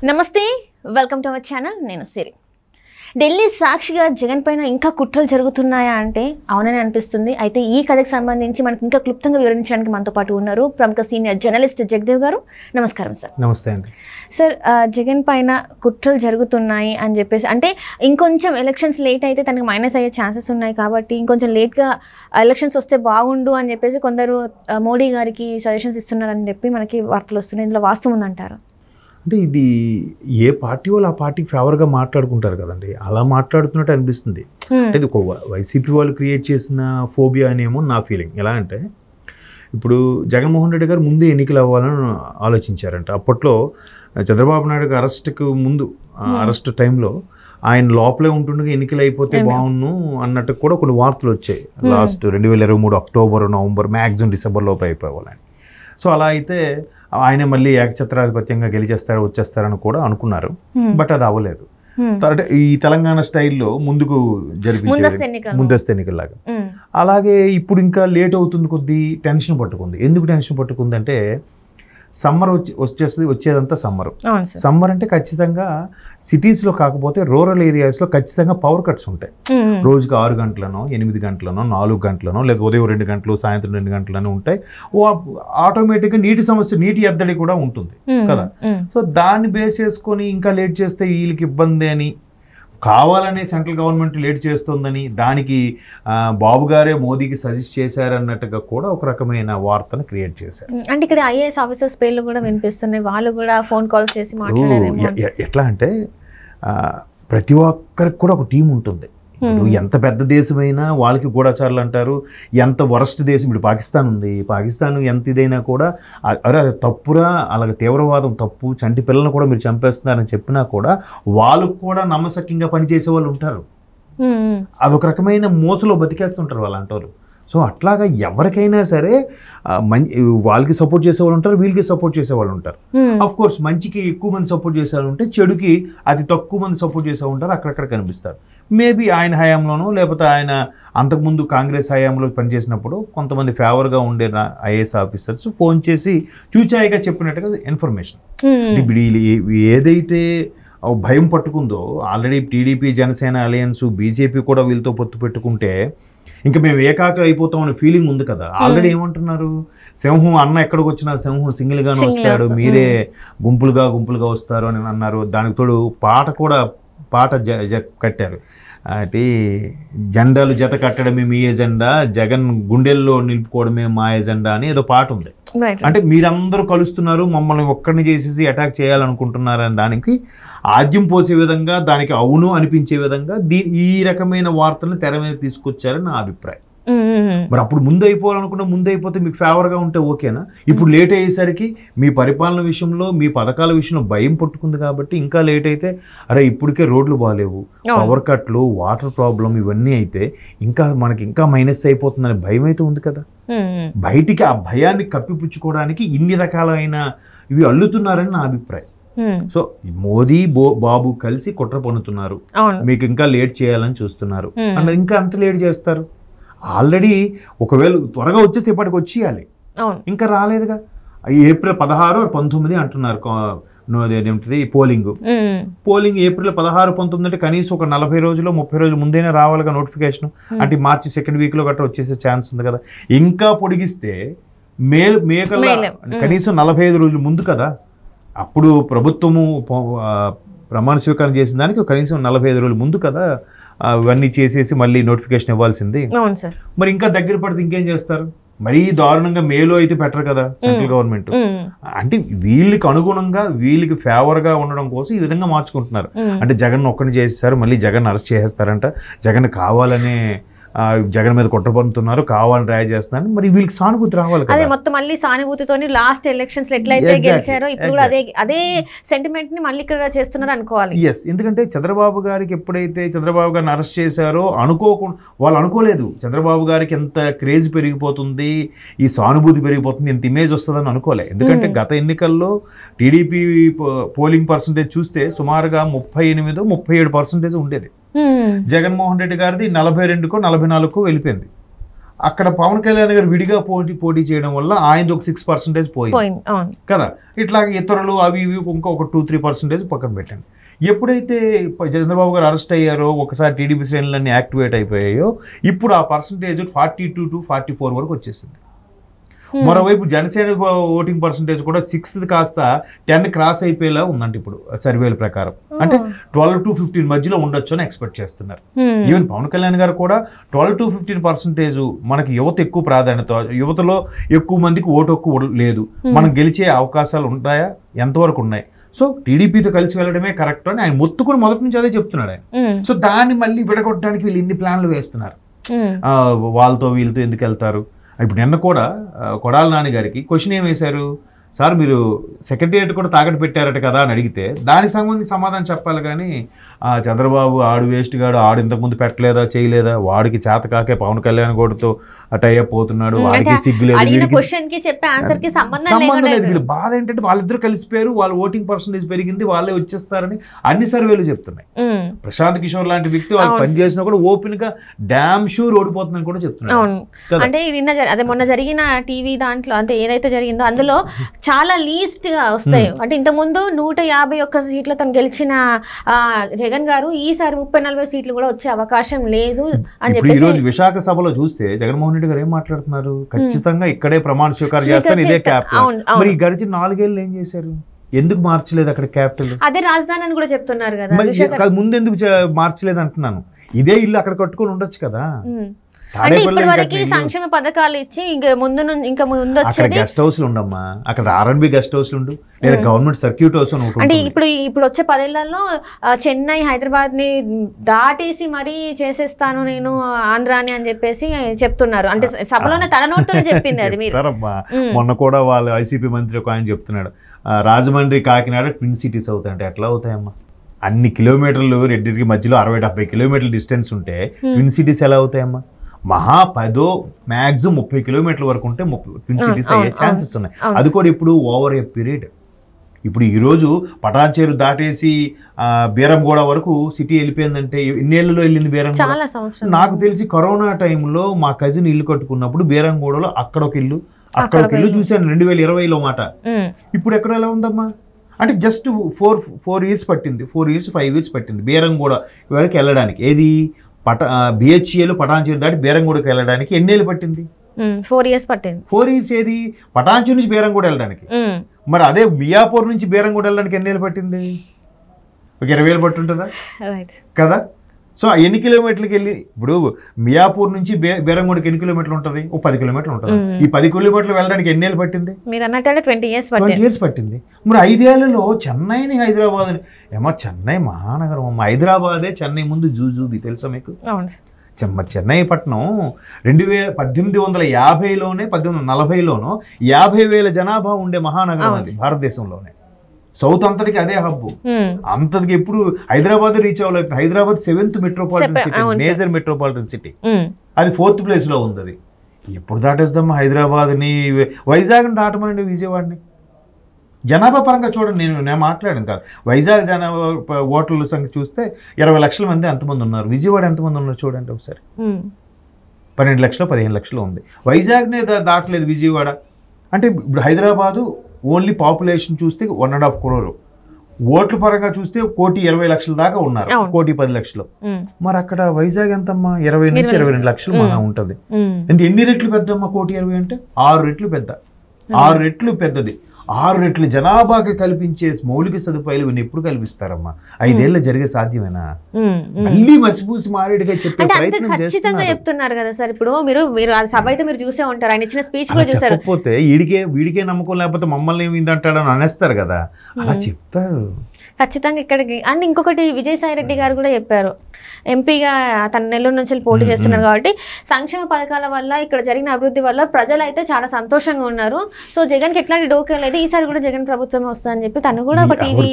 నమస్తే, welcome to our channel. నేను సిరి. ఢిల్లీ సాక్షిగా జగన్ పైన ఇంకా కుట్రలు జరుగుతున్నాయా అంటే అవునని అనిపిస్తుంది. అయితే ఈ కథకు సంబంధించి మనకి ఇంకా క్లుప్తంగా వివరించడానికి మనతో పాటు ఉన్నారు ప్రముఖ సీనియర్ జర్నలిస్ట్ జగదేవ్ గారు. నమస్కారం సార్. నమస్తే అండి. సార్, జగన్ పైన కుట్రలు జరుగుతున్నాయి అని చెప్పేసి, అంటే ఇంకొంచెం ఎలక్షన్స్ లేట్ అయితే తనకు మైనస్ అయ్యే ఛాన్సెస్ ఉన్నాయి కాబట్టి ఇంకొంచెం లేట్గా ఎలక్షన్స్ వస్తే బాగుండు అని చెప్పేసి కొందరు మోడీ గారికి సజెషన్స్ ఇస్తున్నారని చెప్పి మనకి వార్తలు వస్తున్నాయి. ఇందులో వాస్తవం ఉందంటారు? అంటే ఇది ఏ పార్టీ వాళ్ళు ఆ పార్టీకి ఫేవర్గా మాట్లాడుకుంటారు కదండి, అలా మాట్లాడుతున్నట్టు అనిపిస్తుంది. అంటే ఒక వైసీపీ వాళ్ళు క్రియేట్ చేసిన ఫోబియా అనేమో నా ఫీలింగ్. ఎలా అంటే ఇప్పుడు జగన్మోహన్ రెడ్డి గారు ముందే ఎన్నికలు అవ్వాలని ఆలోచించారంట. అప్పట్లో చంద్రబాబు నాయుడు గారు అరెస్ట్కి ముందు అరెస్ట్ టైంలో ఆయన లోపలే ఉంటుండగా ఎన్నికలు అయిపోతే బాగుండు అన్నట్టు కూడా కొన్ని వార్తలు వచ్చాయి. Last 2023 October, November, maximum December లోపు అయిపోవాలని. సో అలా అయితే ఆయన మళ్ళీ ఏకఛత్రాధిపత్యంగా గెలిచేస్తారు, వచ్చేస్తారని కూడా అనుకున్నారు. బట్ అది అవ్వలేదు. అంటే ఈ తెలంగాణ స్టైల్లో ముందుకు జరిపించారు, ముందస్తు ఎన్నికల్లాగా. అలాగే ఇప్పుడు ఇంకా లేట్ అవుతుంది, కొద్దీ టెన్షన్ పట్టుకుంది. ఎందుకు టెన్షన్ పట్టుకుంది అంటే సమ్మర్ వచ్చేదంతా సమ్మర్ అంటే ఖచ్చితంగా సిటీస్లో కాకపోతే రూరల్ ఏరియాస్లో ఖచ్చితంగా పవర్ కట్స్ ఉంటాయి. రోజుకి 6 గంటలనో 8 గంటలనో 4 గంటలనో లేదా ఉదయం 2 గంటలు సాయంత్రం 2 గంటలనో ఉంటాయి. ఆటోమేటిక్గా నీటి ఎద్దడి కూడా ఉంటుంది కదా. సో దాన్ని బేస్ చేసుకొని ఇంకా లేట్ చేస్తే వీళ్ళకి ఇబ్బంది అని కావాలనే సెంట్రల్ గవర్నమెంట్ లేట్ చేస్తుందని దానికి బాబు గారే మోదీకి సజెస్ట్ చేశారన్నట్టుగా కూడా ఒక రకమైన వార్తను క్రియేట్ చేశారు. అంటే ఇక్కడ ఐఏఎస్ ఆఫీసర్స్ పేర్లు కూడా వినిపిస్తున్నాయి. వాళ్ళు కూడా ఫోన్ కాల్స్ చేసి మాట్లాడారు. ఎట్లా అంటే ప్రతి ఒక్కరికి కూడా ఒక టీం ఉంటుంది. ఇప్పుడు ఎంత పెద్ద దేశమైనా వాళ్ళకి గూఢచారులు అంటారు. ఎంత వరస్ట్ దేశం ఇప్పుడు పాకిస్తాన్ ఉంది, పాకిస్తాన్ ఎంత ఇదైనా కూడా అరే అది తప్పురా, అలాగే తీవ్రవాదం తప్పు, చంటి పిల్లలను కూడా మీరు చంపేస్తున్నారని చెప్పినా కూడా వాళ్ళకు కూడా నమ్మశక్యంగా పనిచేసే వాళ్ళు ఉంటారు. అదొక రకమైన మోసలో బతికేస్తుంటారు వాళ్ళంటారు. సో అట్లాగా ఎవరికైనా సరే వాళ్ళకి సపోర్ట్ చేసేవాళ్ళు ఉంటారు, వీళ్ళకి సపోర్ట్ చేసేవాళ్ళు ఉంటారు. అఫ్ కోర్స్ మంచికి ఎక్కువ మంది సపోర్ట్ చేసేవాళ్ళు ఉంటే చెడుకి అతి తక్కువ మంది సపోర్ట్ చేసే ఉంటారు, అక్కడక్కడ కనిపిస్తారు. మేబీ ఆయన హయాంలోనో లేకపోతే ఆయన అంతకుముందు కాంగ్రెస్ హయాంలో పనిచేసినప్పుడు కొంతమంది ఫేవర్గా ఉండే ఐఏఎస్ ఆఫీసర్స్ ఫోన్ చేసి చూచాయిగా చెప్పినట్టుగా ఇన్ఫర్మేషన్. ఇప్పుడు ఏదైతే భయం పట్టుకుందో already TDP, Janasena alliance, BJP కూడా వీళ్ళతో పొత్తు పెట్టుకుంటే ఇంకా మేము ఏకాగ్ర అయిపోతామనే ఫీలింగ్ ఉంది కదా. ఆల్రెడీ ఏమంటున్నారు, సింహం అన్న ఎక్కడికి వచ్చినా సింహం సింగిల్గానే వస్తాడు, మీరే గుంపులుగా వస్తారు అని అన్నారు. దానికి తోడు పాట కట్టారు. అంటే జెండాలు జత కట్టడమే మీ ఎజెండా, జగన్ గుండెల్లో నిలుపుకోవడమే మా ఎజెండా అని ఏదో పాట ఉంది. అంటే మీరందరూ కలుస్తున్నారు, మమ్మల్ని ఒక్కడిని చేసేసి అటాక్ చేయాలనుకుంటున్నారని దానికి ఆద్యం పోసే విధంగా, దానికి అవును అనిపించే విధంగా ఈ రకమైన వార్తలను తెర మీద తీసుకొచ్చారని నా అభిప్రాయం. మరి అప్పుడు ముందు అయిపోవాలనుకున్నా ముందు అయిపోతే మీకు ఫేవర్గా ఉంటే ఓకేనా? ఇప్పుడు లేట్ అయ్యేసరికి మీ పరిపాలన విషయంలో, మీ పథకాల విషయంలో భయం పట్టుకుంది కాబట్టి ఇంకా లేట్ అయితే అరే ఇప్పటికే రోడ్లు బాగాలేవు, పవర్ కట్లు, వాటర్ ప్రాబ్లం ఇవన్నీ అయితే మనకి ఇంకా మైనస్ అయిపోతుందనే భయం అయితే ఉంది కదా. బయటికి ఆ భయాన్ని కప్పిపుచ్చుకోవడానికి ఇన్ని రకాలైన ఇవి అల్లుతున్నారని నా అభిప్రాయం. సో మోదీ బాబు కలిసి కుట్ర పన్నుతున్నారు, మీకు ఇంకా లేట్ చేయాలని చూస్తున్నారు అన్న. ఇంకా అంత లేట్ చేస్తారు? ఆల్రెడీ ఒకవేళ త్వరగా వచ్చేస్తే ఇప్పటికి వచ్చేయాలి, ఇంకా రాలేదుగా. ఏప్రిల్ 16 or 19 అంటున్నారు ఏంటిది పోలింగ్. ఏప్రిల్ 16, 19 అంటే కనీసం ఒక 40 రోజులు 30 రోజులు ముందైనా రావాలిగా నోటిఫికేషన్. అంటే మార్చి 2nd week లో గట్రా వచ్చేసే ఛాన్స్ ఉంది కదా. ఇంకా పొడిగిస్తే మేకల కనీసం 45 రోజులు ముందు కదా. అప్పుడు ప్రభుత్వము ప్రమాణ స్వీకారం చేసిన దానికి కనీసం 45 రోజులు ముందు కదా ఇవన్నీ చేసేసి మళ్ళీ నోటిఫికేషన్ ఇవ్వాల్సింది. మరి ఇంకా దగ్గర పడితే ఇంకేం చేస్తారు? మరీ దారుణంగా మేలో అయితే పెట్టరు కదా సెంట్రల్ గవర్నమెంట్. అంటే వీళ్ళకి అనుగుణంగా, వీళ్ళకి ఫేవర్గా ఉండడం కోసం ఈ విధంగా మార్చుకుంటున్నారు. అంటే జగన్ ఒక్కడిని చేసేస్తారు, మళ్ళీ జగన్ అరెస్ట్ చేసేస్తారంట, జగన్ కావాలనే జగన్ మీద కుట్ర పన్నుతున్నారు, కావాలని ట్రై చేస్తున్నారు. మరి వీళ్ళకి సానుభూతి రావాలి కదా. అదే మొత్తం మళ్ళీ సానుభూతితోని లాస్ట్ ఎలక్షన్స్ ఎట్లయితే గెలిచారో ఇప్పుడు కూడా అదే సెంటిమెంట్ ని మళ్ళీ ఇక్కడ చేస్తున్నారు అనుకోవాలి. ఎస్, ఎందుకంటే చంద్రబాబు గారికి ఎప్పుడైతే చంద్రబాబు గారిని అరెస్ట్ చేశారో వాళ్ళు అనుకోలేదు చంద్రబాబు గారికి ఎంత క్రేజ్ పెరిగిపోతుంది, ఈ సానుభూతి పెరిగిపోతుంది, ఎంత ఇమేజ్ వస్తుందని అనుకోలే. ఎందుకంటే గత ఎన్నికల్లో టీడీపీ పోలింగ్ పర్సంటేజ్ చూస్తే సుమారుగా 38-37% ఉండేది. జగన్మోహన్ రెడ్డి గారిది 42-44 వెళ్ళిపోయింది. అక్కడ పవన్ కళ్యాణ్ గారు విడిగా పోటీ చేయడం వల్ల ఆయనది ఒక 6% పోయింది కదా. ఇట్లాగే ఇతరులు అవి ఇవి ఇంకొక 2-3% పక్కన పెట్టండి. ఎప్పుడైతే చంద్రబాబు గారు అరెస్ట్ అయ్యారో ఒకసారి టీడీపీ శ్రేణులన్నీ యాక్టివేట్ అయిపోయాయో ఇప్పుడు ఆ పర్సంటేజ్ 42 to 44 వరకు వచ్చేసింది. మరోవైపు జనసేన ఓటింగ్ పర్సంటేజ్ కూడా 6 కాస్త 10 క్రాస్ అయిపోయేలా ఉందంటే ఇప్పుడు సర్వేల ప్రకారం. అంటే 12 to 15 మధ్యలో ఉండొచ్చు అని ఎక్స్పెక్ట్ చేస్తున్నారు. ఈవెన్ పవన్ కళ్యాణ్ గారు కూడా 12 to 15% మనకి యువత ఎక్కువ ప్రాధాన్యత, యువతలో ఎక్కువ మందికి ఓటు ఎక్కువ లేదు, మనం గెలిచే అవకాశాలు ఉంటాయా, ఎంతవరకు ఉన్నాయి, సో టీడీపీతో కలిసి వెళ్ళడమే కరెక్ట్ అని ఆయన మొత్తుకుని మొదటి నుంచి అదే చెప్తున్నాడు ఆయన. సో దాన్ని మళ్ళీ విడగొట్టడానికి వీళ్ళు ఇన్ని ప్లాన్లు వేస్తున్నారు. వాళ్ళతో వీళ్ళతో ఎందుకు వెళ్తారు. ఇప్పుడు నిన్న కూడా కొడాల నాని గారికి క్వశ్చన్ ఏం వేశారు, సార్ మీరు సెక్రటేరియట్ కూడా తాకట్టు పెట్టారట కదా అని అడిగితే దానికి సంబంధించి సమాధానం చెప్పాలి. కానీ చంద్రబాబు ఆడు వేస్ట్ గాడు, ఆడు ఇంతకుముందు పెట్టలేదా చేయలేదా, వాడికి చేత కాకే పవన్ కళ్యాణ్ గోడుతో టైఅప్ అవుతున్నాడు, వాడికి సిగ్గులేదు, సంబంధం లేదు. వీళ్ళు బాధ ఏంటంటే వాళ్ళిద్దరు కలిసిపోయారు, వాళ్ళ ఓటింగ్ పర్సంటేజ్ పెరిగింది, వాళ్ళే వచ్చేస్తారని అన్ని సర్వేలు చెప్తున్నాయి. ప్రశాంత్ కిషోర్ లాంటి వ్యక్తి వాళ్ళు పనిచేసినా కూడా ఓపెన్ గా డామ్ షూర్ ఓడిపోతుందని కూడా చెప్తున్నారు. అంటే అదే మొన్న జరిగిన టీవీ దాంట్లో అంటే ఏదైతే జరిగిందో అందులో చాలా లీస్ట్ గా వస్తాయి. అంటే ఇంతకుముందు 151 సీట్లతో గెలిచిన జగన్ గారు ఈసారి 30-40 సీట్లు కూడా వచ్చే అవకాశం లేదు అని చెప్పి. ఈ రోజు విశాఖ సభలో చూస్తే జగన్మోహన్ రెడ్డి గారు ఏం మాట్లాడుతున్నారు, ఖచ్చితంగా ఇక్కడే ప్రమాణ స్వీకారం చేస్తాను, ఇదే క్యాపిటల్. మరి ఈ గడిచిన 4 ఏళ్ళు ఏం చేశారు, ఎందుకు మార్చలేదు అక్కడ క్యాపిటల్? అదే రాజధాని అని కూడా చెప్తున్నారు కదా, ముందు ఎందుకు మార్చలేదు అంటున్నాను. ఇదే ఇల్లు అక్కడ కట్టుకొని ఉండొచ్చు కదా. అంటే ఇప్పటి వరకు సంక్షేమ పథకాలు ఇచ్చి ఇంకా ముందు అక్కడ గెస్ట్ హౌస్లు ఉండమ్మా, అక్కడ R&B గెస్ట్ హౌస్లు ఉండు, లేదా గవర్నమెంట్ సర్క్యూట్ హౌస్ అని. అంటే ఇప్పుడు వచ్చే 10 ఏళ్లలో చెన్నై హైదరాబాద్ ని దాటేసి మరీ చేసేస్తాను నేను ఆంధ్రాని అని చెప్పేసి చెప్తున్నారు. అంటే సభలోనే తన నోటితో చెప్పింది అది. మీరు మొన్న కూడా వాళ్ళు ఐసీపీ మంత్రి ఒక ఆయన చెప్తున్నాడు, రాజమండ్రి కాకినాడ ట్విన్ సిటీస్ అవుతాయి. అంటే ఎట్లా అవుతాయమ్మా, అన్ని కిలోమీటర్లు రెండింటికి మధ్యలో 60-70 కిలోమీటర్ల డిస్టెన్స్ ఉంటే ట్విన్ సిటీస్ ఎలా అవుతాయమ్మా? మహా 10 మ్యాక్సిమం 30 కిలోమీటర్ల వరకు ఉంటే ట్విన్ సిటీస్ అయ్యే ఛాన్సెస్ ఉన్నాయి. అది కూడా ఇప్పుడు ఓవర్ ఏ పీరియడ్. ఇప్పుడు ఈరోజు పటాన్చేరు దాటేసి బీరంగూడ వరకు సిటీ వెళ్ళిపోయిందంటే ఎన్నేళ్లలో వెళ్ళింది బీరంగూడ? నాకు తెలిసి కరోనా టైంలో మా కజిన్ ఇల్లు కట్టుకున్నప్పుడు బీరంగూడలో అక్కడొక ఇల్లు అక్కడొక ఇల్లు చూశాను 2020లో మాట. ఇప్పుడు ఎక్కడ ఎలా ఉందమ్మా? అంటే జస్ట్ 4 years పట్టింది, 4 years 5 years పట్టింది బీరంగూడ వరకు వెళ్ళడానికి. ఏది BHCL పటాన్చేరు దాటి బీరంగూడకి వెళ్ళడానికి ఎన్నేళ్ళు పట్టింది? 4 years పట్టింది. 4 years ఏది పటాన్చేరు నుంచి బీరంగూడ వెళ్ళడానికి. మరి అదే మియాపూర్ నుంచి బీరంగూడ వెళ్ళడానికి ఎన్నేళ్ళు పట్టింది? ఒక 20 ఏళ్ళు పట్టుంటుందా కదా. సో ఎన్ని కిలోమీటర్లకి వెళ్ళి ఇప్పుడు మియాపూర్ నుంచి బీరంగూడకి ఎన్ని కిలోమీటర్లు ఉంటుంది? ఓ 10 కిలోమీటర్లు ఉంటుంది. ఈ 10 కిలోమీటర్లు వెళ్ళడానికి ఎన్నేళ్ళు పట్టింది? 20 years పట్టింది. మరి 5 ఏళ్లలో చెన్నైని హైదరాబాద్ అని ఏమో, చెన్నై మహానగరం అమ్మ, హైదరాబాదే చెన్నై ముందు జూజూబి తెలుసా మీకు? చెన్నై పట్టణం 1850లోనే 1840లోనో 50,000 జనాభా ఉండే మహానగరం అది భారతదేశంలోనే. సౌత్ అంతటికి అదే హబ్బు. అంతటికి ఎప్పుడు హైదరాబాద్ రీచ్ అవ్వలేదు. Hyderabad 7th metropolitan city, major metropolitan city. అది 4th ప్లేస్లో ఉంది. అది ఎప్పుడు దాటేద్దామా హైదరాబాద్ని? వైజాగ్ని దాటమనండి, విజయవాడని. జనాభా పరంగా చూడండి, నేను మాట్లాడాను కాదు. వైజాగ్ జనాభా ఓటర్ల సంఖ్య చూస్తే 20 లక్షల మంది ఎంతమంది ఉన్నారు, విజయవాడ ఎంతమంది ఉన్నారు చూడండి ఒకసారి. 12 లక్షలు 15 లక్షలు ఉంది. వైజాగ్నే దాటలేదు విజయవాడ. అంటే ఇప్పుడు హైదరాబాదు ఓన్లీ పాపులేషన్ చూస్తే 1.5 crore, ఓట్ల పరంగా చూస్తే 1,20,00,000 దాకా ఉన్నారు, 1,10,00,000. మరి అక్కడ వైజాగ్ ఎంతమ్మా? 20 నుంచి 22 లక్షలు మహా ఉంటుంది. అంటే ఎన్ని రెట్లు పెద్దమ్మా 1,20,000 అంటే? 6 రెట్లు పెద్ద, 6 రెట్లు పెద్దది. 6 రెట్లు జనాభాకి కల్పించే మౌలిక సదుపాయాలు ఇవన్నీ ఎప్పుడు కల్పిస్తారమ్మా? 5 ఏళ్ళ జరిగే సాధ్యమేనా? మళ్ళీ మసిపూసి మారేడుగా చెప్పే ప్రయత్నం ఖచ్చితంగా చెప్తున్నారు కదా సార్. ఇప్పుడు మీరు ఆ సభ అయితే మీరు చూసే ఉంటారు, ఆయన ఇచ్చిన స్పీచ్ లో చూసారు. చెప్పకపోతే వీడికే నమ్మకం లేకపోతే మమ్మల్ని ఏమిందంటాడని అనేస్తారు కదా, అలా చెప్తారు ఖచ్చితంగా ఇక్కడికి. అండ్ ఇంకొకటి విజయసాయి రెడ్డి గారు కూడా చెప్పారు, ఎంపీగా తన నెల్లూరు నుంచి పోటీ చేస్తున్నారు కాబట్టి సంక్షేమ పథకాల వల్ల ఇక్కడ జరిగిన అభివృద్ధి వల్ల ప్రజలు అయితే చాలా సంతోషంగా ఉన్నారు. సో జగన్కి ఎట్లాంటి డోకే లేదు, ఈసారి కూడా జగన్ ప్రభుత్వమే వస్తుందని చెప్పి తను కూడా ఒక టీవీ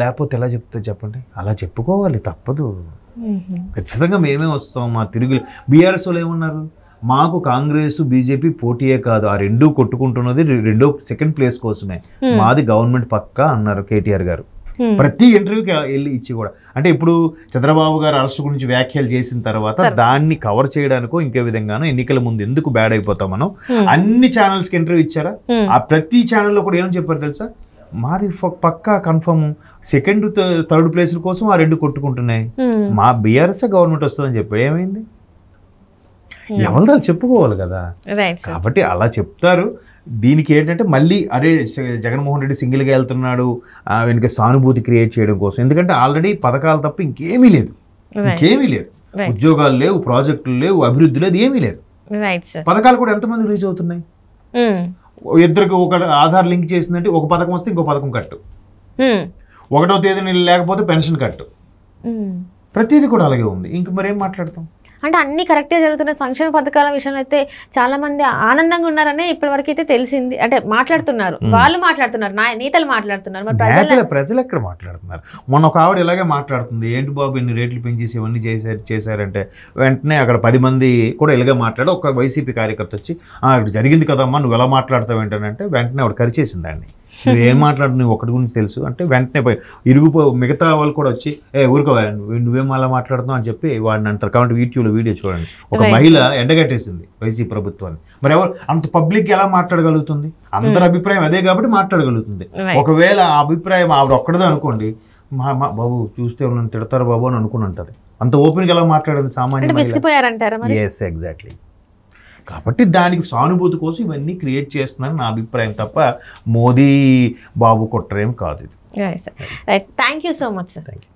లేకపోతే ఎలా చెప్తారు చెప్పండి? అలా చెప్పుకోవాలి, తప్పదు. ఖచ్చితంగా మేమే వస్తాం. మా తిరుగులు బీఆర్ఎస్ వాళ్ళు ఏమన్నారు, మాకు కాంగ్రెస్ బీజేపీ పోటీయే కాదు, ఆ రెండూ కొట్టుకుంటున్నది 2వ 2nd ప్లేస్ కోసమే, మాది గవర్నమెంట్ పక్కా అన్నారు కేటీఆర్ గారు. ప్రతి ఇంటర్వ్యూకి వెళ్ళి ఇచ్చి కూడా. అంటే ఇప్పుడు చంద్రబాబు గారు అరెస్ట్ గురించి వ్యాఖ్యలు చేసిన తర్వాత దాన్ని కవర్ చేయడానికో ఇంకే విధంగానో ఎన్నికల ముందు ఎందుకు బ్యాడ్ అయిపోతాం మనం, అన్ని ఛానల్స్కి ఇంటర్వ్యూ ఇచ్చారా? ఆ ప్రతి ఛానల్లో కూడా ఏమని చెప్పారు తెలుసా? మాది పక్కా కన్ఫర్మ్, సెకండ్ థర్డ్ ప్లేస్ల కోసం ఆ రెండు కొట్టుకుంటున్నాయి, మా బీఆర్ఎస్ గవర్నమెంట్ వస్తుందని చెప్పాడు. ఏమైంది? ఎవరిదో చెప్పుకోవాలి కదా. కాబట్టి అలా చెప్తారు. దీనికి ఏంటంటే మళ్ళీ అరే జగన్మోహన్ రెడ్డి సింగిల్గా వెళ్తున్నాడు వెనుక సానుభూతి క్రియేట్ చేయడం కోసం. ఎందుకంటే ఆల్రెడీ పథకాలు తప్ప ఇంకేమీ లేదు, ఉద్యోగాలు లేవు, ప్రాజెక్టులు లేవు, అభివృద్ధి లేదు, ఏమీ లేదు. పథకాలు కూడా ఎంతమంది రీచ్ అవుతున్నాయి? ఇద్దరికి ఒక ఆధార్ లింక్ చేసిందంటే ఒక పథకం వస్తే ఇంకో పథకం కట్టు, 1వ తేదీ లేకపోతే పెన్షన్ కట్టు, ప్రతిదీ కూడా అలాగే ఉంది. ఇంక మరేం మాట్లాడతాం? అంటే అన్ని కరెక్ట్గా జరుగుతున్న సంక్షేమ పథకాల విషయంలో అయితే చాలా మంది ఆనందంగా ఉన్నారని ఇప్పటివరకు అయితే తెలిసింది. అంటే మాట్లాడుతున్నారు, వాళ్ళు మాట్లాడుతున్నారు, నేతలు మాట్లాడుతున్నారు, ప్రజలు ఎక్కడ మాట్లాడుతున్నారు? మొన్న ఒక ఆవిడ ఇలాగే మాట్లాడుతుంది, ఏంటి బాబు ఇన్ని రేట్లు పెంచేసి ఇవన్నీ చేశారంటే వెంటనే అక్కడ 10 మంది కూడా ఇలాగే మాట్లాడి ఒక వైసీపీ కార్యకర్త వచ్చి ఇక్కడ జరిగింది కదమ్మా నువ్వు ఎలా మాట్లాడతావు ఏంటంటే వెంటనే ఆవిడ కరిచేసింది దాన్ని. నువ్వేం మాట్లాడు, నువ్వు ఒకటి గురించి తెలుసు అంటే వెంటనే మిగతా వాళ్ళు కూడా వచ్చి ఊరుకో నువ్వేం అలా మాట్లాడుతున్నావు అని చెప్పి వాడిని అంటారు. కాబట్టి వీడియో చూడండి, ఒక మహిళ ఎండగట్టేసింది వైసీపీ ప్రభుత్వాన్ని. మరి ఎవరు అంత పబ్లిక్ ఎలా మాట్లాడగలుగుతుంది? అందరి అభిప్రాయం అదే కాబట్టి మాట్లాడగలుగుతుంది. ఒకవేళ ఆ అభిప్రాయం ఆవిడ ఒక్కడదే అనుకోండి, బాబు చూస్తే నన్ను తిడతారు బాబు అని అనుకుని ఉంటుంది. అంత ఓపెన్గా ఎలా మాట్లాడేది సామాన్య? Yes, exactly. కాబట్టి దానికి సానుభూతి కోసం ఇవన్నీ క్రియేట్ చేస్తున్నారని నా అభిప్రాయం తప్ప మోదీ బాబు కొట్టరేం కాదు ఇది. Thank you so much sir. Thank you.